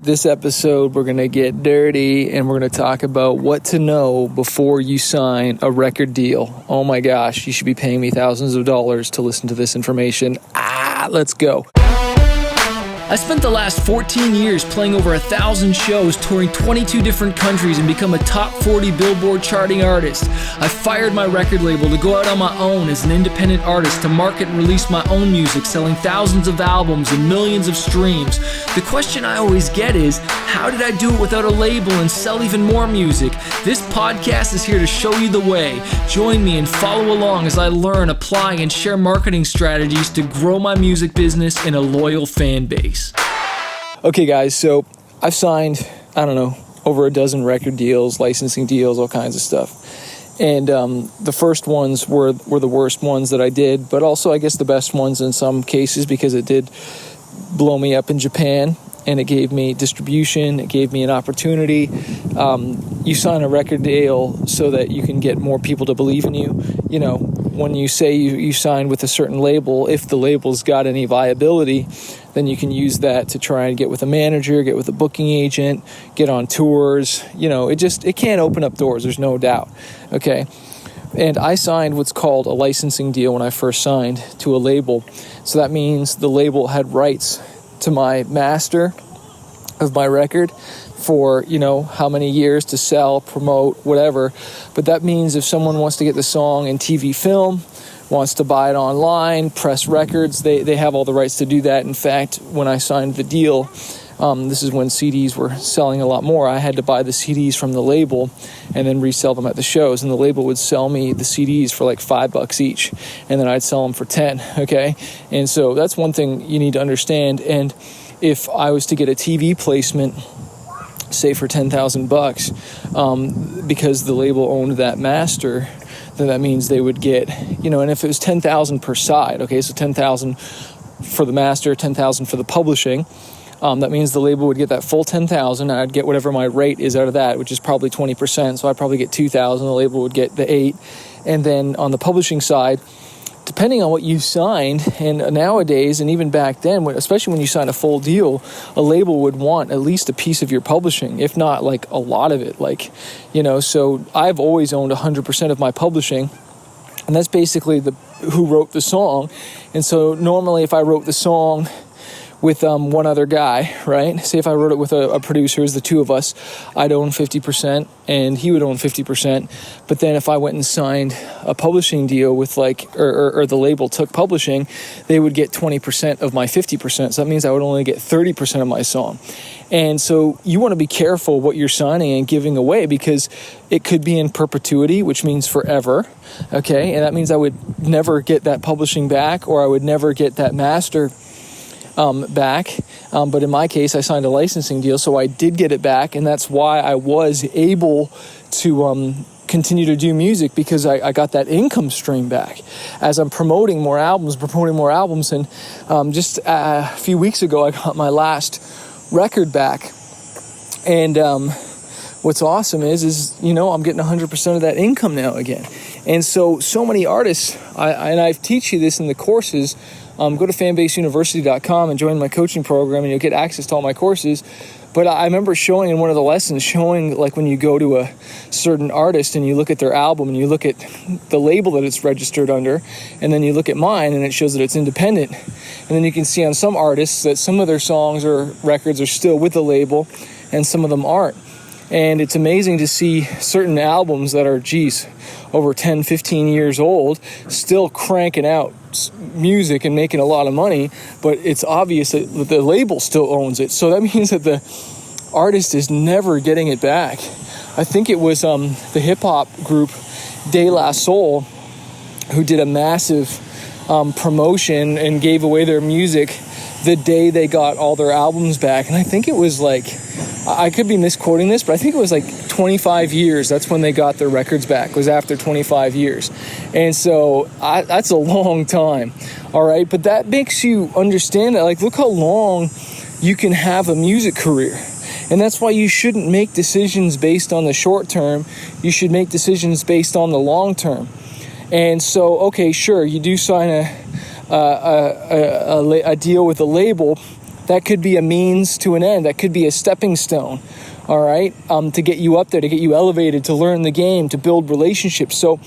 This episode, we're going to get dirty and we're going to talk about what to know before you sign a record deal. Oh my gosh, you should be paying me thousands of dollars to listen to this information. Let's go. I spent the last 14 years playing over 1,000 shows, touring 22 different countries, and become a top 40 Billboard charting artist. I fired my record label to go out on my own as an independent artist to market and release my own music, selling thousands of albums and millions of streams. The question I always get is, how did I do it without a label and sell even more music? This podcast is here to show you the way. Join me and follow along as I learn, apply, and share marketing strategies to grow my music business and a loyal fan base. Okay guys, so I've signed, over a dozen record deals, licensing deals, all kinds of stuff. And the first ones were the worst ones that I did, but also I guess the best ones in some cases, because it did blow me up in Japan and it gave me distribution, it gave me an opportunity. You sign a record deal so that you can get more people to believe in you. You know, when you say you sign with a certain label, if the label's got any viability, then you can use that to try and get with a manager, get with a booking agent, get on tours. You know, it can open up doors, there's no doubt. Okay. And I signed what's called a licensing deal when I first signed to a label. So that means the label had rights to my master of my record for, how many years to sell, promote, whatever. But that means if someone wants to get the song in TV film, wants to buy it online, press records, they have all the rights to do that. In fact, when I signed the deal, this is when CDs were selling a lot more. I had to buy the CDs from the label and then resell them at the shows. And the label would sell me the CDs for like $5 each. And then I'd sell them for 10, okay? And so that's one thing you need to understand. And if I was to get a TV placement, say for $10,000, because the label owned that master, then that means they would get, and if it was $10,000 per side, okay, so $10,000 for the master, $10,000 for the publishing, that means the label would get that full $10,000, and I'd get whatever my rate is out of that, which is probably 20%, so I'd probably get $2,000, the label would get the $8,000, and then on the publishing side, depending on what you signed, and nowadays, and even back then, especially when you sign a full deal, a label would want at least a piece of your publishing, if not like a lot of it. So I've always owned 100% of my publishing, and that's basically who wrote the song. And so normally if I wrote the song with one other guy, right? Say if I wrote it with a producer, it's the two of us, I'd own 50% and he would own 50%. But then if I went and signed a publishing deal with or the label took publishing, they would get 20% of my 50%. So that means I would only get 30% of my song. And so you want to be careful what you're signing and giving away, because it could be in perpetuity, which means forever, okay? And that means I would never get that publishing back, or I would never get that master back, but in my case I signed a licensing deal, so I did get it back, and that's why I was able to continue to do music, because I got that income stream back as I'm promoting more albums, and just a few weeks ago I got my last record back, and what's awesome is I'm getting 100% of that income now again. And so many artists, I teach you this in the courses. Go to fanbaseuniversity.com and join my coaching program, and you'll get access to all my courses. But I remember showing in one of the lessons, like when you go to a certain artist and you look at their album and you look at the label that it's registered under, and then you look at mine and it shows that it's independent. And then you can see on some artists that some of their songs or records are still with the label and some of them aren't. And it's amazing to see certain albums that are, over 10, 15 years old, still cranking out music and making a lot of money, but it's obvious that the label still owns it. So that means that the artist is never getting it back. I think it was the hip-hop group De La Soul who did a massive promotion and gave away their music the day they got all their albums back. And I think it was I could be misquoting this, but I think it was 25 years. That's when they got their records back. It was after 25 years. And so that's a long time. All right. But that makes you understand that, look how long you can have a music career. And that's why you shouldn't make decisions based on the short term. You should make decisions based on the long term. And so, okay, sure, you do sign a deal with a label That could be a means to an end. That could be a stepping stone, all right, to get you up there, to get you elevated, to learn the game, to build relationships. So,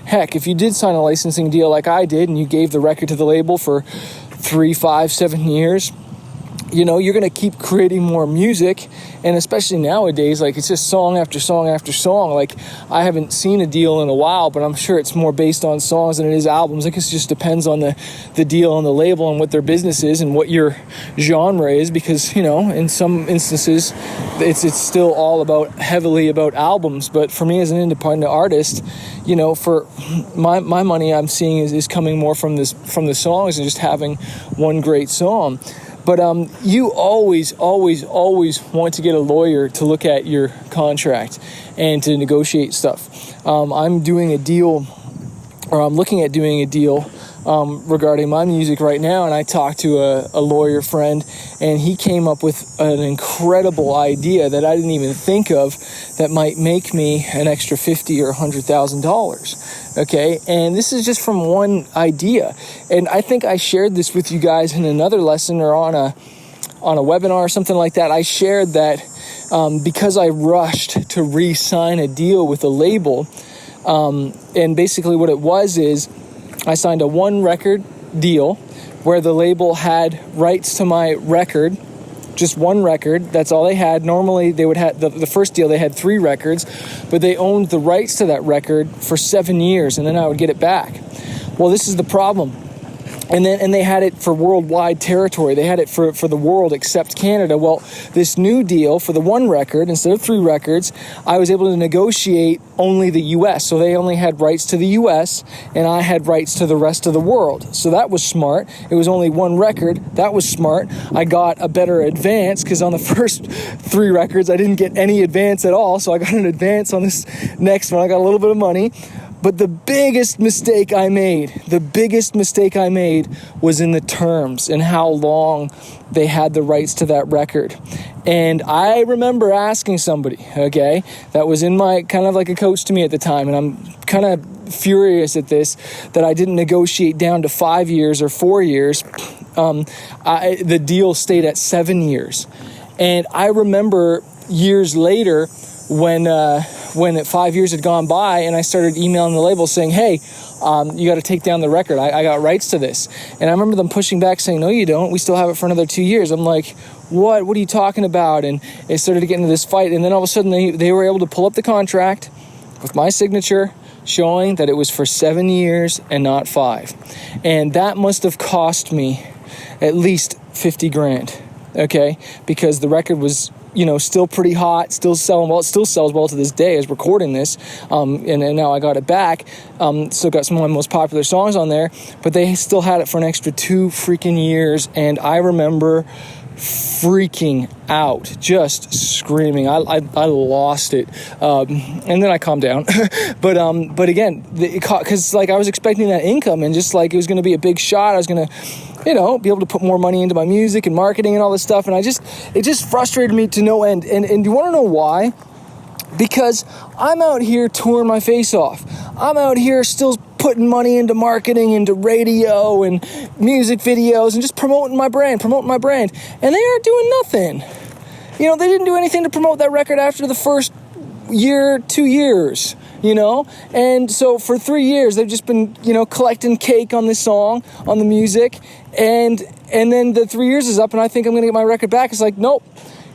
heck, if you did sign a licensing deal like I did and you gave the record to the label for 3, 5, 7 years, you know, you're going to keep creating more music. And especially nowadays, like, it's just song after song after song. Like, I haven't seen a deal in a while, but I'm sure it's more based on songs than it is albums. I guess it just depends on the deal and the label and what their business is and what your genre is, because, you know, in some instances it's still all heavily about albums. But for me as an independent artist, you know, for my money I'm seeing is coming more from the songs and just having one great song. But you always want to get a lawyer to look at your contract and to negotiate stuff. I'm doing a deal, or I'm looking at doing a deal regarding my music right now, and I talked to a lawyer friend, and he came up with an incredible idea that I didn't even think of that might make me an extra $50,000 or $100,000. Okay, and this is just from one idea, and I think I shared this with you guys in another lesson or on a webinar or something like that. I shared that because I rushed to re-sign a deal with a label, and basically what it was is I signed a 1-record deal where the label had rights to my record, just 1 record. That's all they had. Normally they would have the first deal, they had 3 records, but they owned the rights to that record for 7 years, and then I would get it back. Well, this is the problem. And they had it for worldwide territory. They had it for the world except Canada. Well, this new deal for the 1 record, instead of 3 records, I was able to negotiate only the U.S. So they only had rights to the U.S. and I had rights to the rest of the world. So that was smart. It was only 1 record. That was smart. I got a better advance because on the first 3 records, I didn't get any advance at all. So I got an advance on this next one. I got a little bit of money. But the biggest mistake I made was in the terms and how long they had the rights to that record. And I remember asking somebody, okay, that was in my kind of like a coach to me at the time, and I'm kind of furious at this, that I didn't negotiate down to 5 years or 4 years. The deal stayed at 7 years. And I remember years later when 5 years had gone by and I started emailing the label saying, hey, you got to take down the record. I got rights to this. And I remember them pushing back saying, no, you don't. We still have it for another 2 years. I'm like, what are you talking about? And it started to get into this fight. And then all of a sudden they were able to pull up the contract with my signature showing that it was for 7 years and not 5. And that must have cost me at least $50,000. Okay. Because the record was, you know, still pretty hot, still selling well. It still sells well to this day as recording this. And now I got it back. Still got some of my most popular songs on there, but they still had it for an extra 2 freaking years. And I remember freaking out, just screaming. I lost it. And then I calmed down. But again, because like I was expecting that income and just like it was going to be a big shot. I was going to, you know, be able to put more money into my music and marketing and all this stuff. And it just frustrated me to no end. And do you want to know why? Because I'm out here touring my face off. I'm out here still putting money into marketing, into radio and music videos and just promoting my brand. And they are doing nothing. You know, they didn't do anything to promote that record after the first year, 2 years. You know, and so for 3 years they've just been, you know, collecting cake on this song, on the music, and then the 3 years is up, and I think I'm going to get my record back. It's like, nope,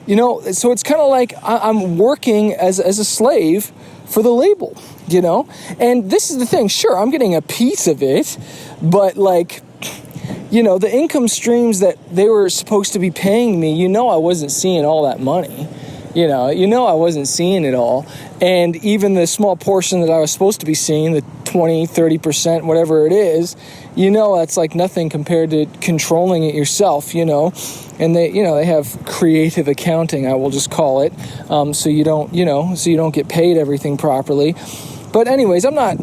you know. So it's kind of like I'm working as a slave for the label, you know. And this is the thing. Sure, I'm getting a piece of it, but like, you know, the income streams that they were supposed to be paying me, you know, I wasn't seeing all that money. You know, I wasn't seeing it all. And even the small portion that I was supposed to be seeing, the 20, 30%, whatever it is, you know, that's like nothing compared to controlling it yourself, you know. And they have creative accounting, I will just call it. So you don't get paid everything properly. But anyways, I'm not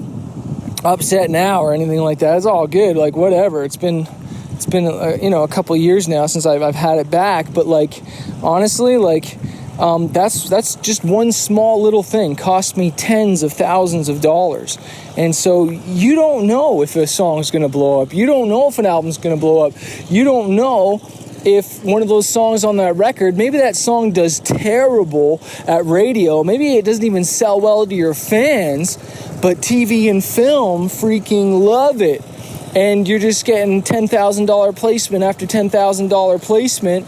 upset now or anything like that. It's all good. Like, whatever. It's been a couple of years now since I've had it back. But like, honestly, like, that's just one small little thing cost me tens of thousands of dollars. And so you don't know if a song's going to blow up. You don't know if an album's going to blow up. You don't know if one of those songs on that record, maybe that song does terrible at radio, maybe it doesn't even sell well to your fans, but TV and film freaking love it. And you're just getting $10,000 placement after $10,000 placement,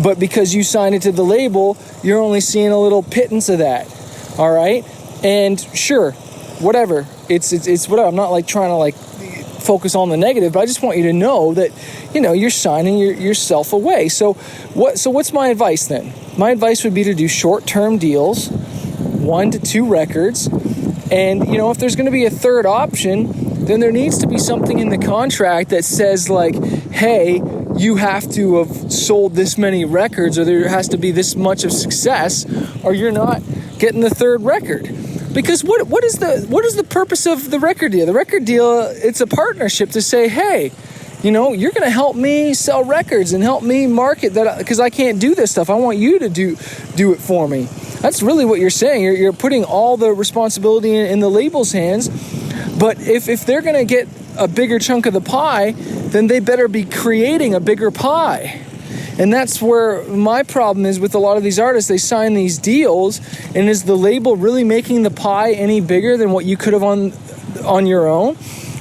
but because you signed it to the label, you're only seeing a little pittance of that. All right? And sure, whatever. It's whatever. I'm not like trying to like focus on the negative, but I just want you to know that, you know, you're signing yourself away. So what's my advice then? My advice would be to do short-term deals, 1 to 2 records. And, you know, if there's going to be a third option, then there needs to be something in the contract that says like, hey, you have to have sold this many records, or there has to be this much of success, or you're not getting the third record. Because what is the purpose of the record deal? The record deal, it's a partnership to say, hey, you know, you're going to help me sell records and help me market that, because I can't do this stuff. I want you to do it for me. That's really what you're saying. You're putting all the responsibility in the label's hands. But if they're going to get a bigger chunk of the pie, then they better be creating a bigger pie. And that's where my problem is with a lot of these artists. They sign these deals, and is the label really making the pie any bigger than what you could have on your own?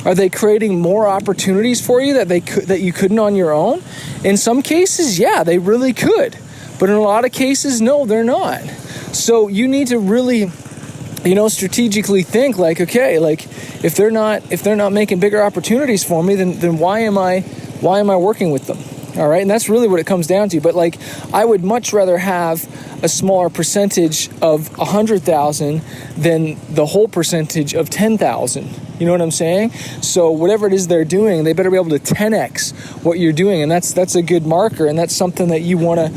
Are they creating more opportunities for you that you couldn't on your own? In some cases, yeah, they really could. But in a lot of cases, no, they're not. So you need to really, you know, strategically think like, okay, like if they're not making bigger opportunities for me, then why am I working with them? All right, and that's really what it comes down to. But like, I would much rather have a smaller percentage of 100,000 than the whole percentage of 10,000. You know what I'm saying? So whatever it is they're doing, they better be able to 10x what you're doing, and that's a good marker, and that's something that you want to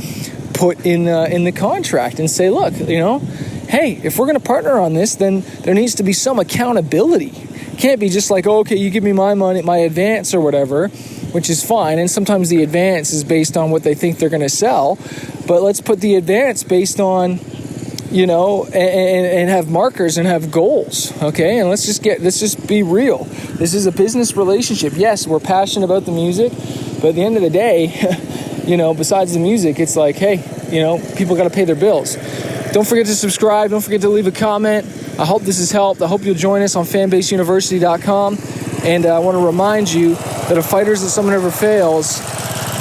put in the contract and say, look, you know, hey, if we're going to partner on this, then there needs to be some accountability. It can't be just like, oh, okay, you give me my money, my advance or whatever, which is fine. And sometimes the advance is based on what they think they're going to sell. But let's put the advance based on, you know, and have markers and have goals, okay? And let's just be real. This is a business relationship. Yes, we're passionate about the music, but at the end of the day, you know, besides the music, it's like, hey, you know, people got to pay their bills. Don't forget to subscribe. Don't forget to leave a comment. I hope this has helped. I hope you'll join us on fanbaseuniversity.com. And I want to remind you that a fighter is someone who never fails.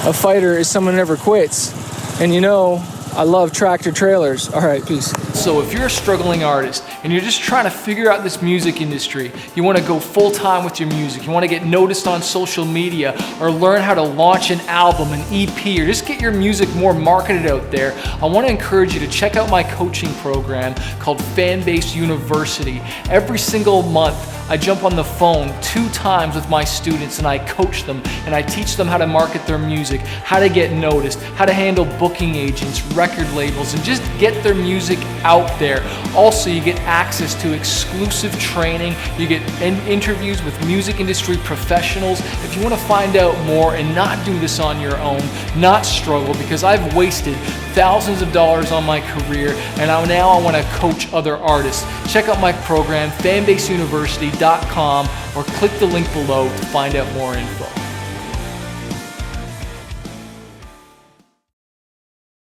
A fighter is someone who never quits. And you know, I love tractor trailers. All right, peace. So if you're a struggling artist and you're just trying to figure out this music industry, you want to go full-time with your music, you want to get noticed on social media, or learn how to launch an album, an EP, or just get your music more marketed out there, I want to encourage you to check out my coaching program called Fanbase University. Every single month, I jump on the phone 2 times with my students and I coach them and I teach them how to market their music, how to get noticed, how to handle booking agents, record labels, and just get their music out there. Also, you get access to exclusive training, you get interviews with music industry professionals. If you want to find out more and not do this on your own, not struggle, because I've wasted thousands of dollars on my career and now I want to coach other artists. Check out my program, fanbaseuniversity.com, or click the link below to find out more info.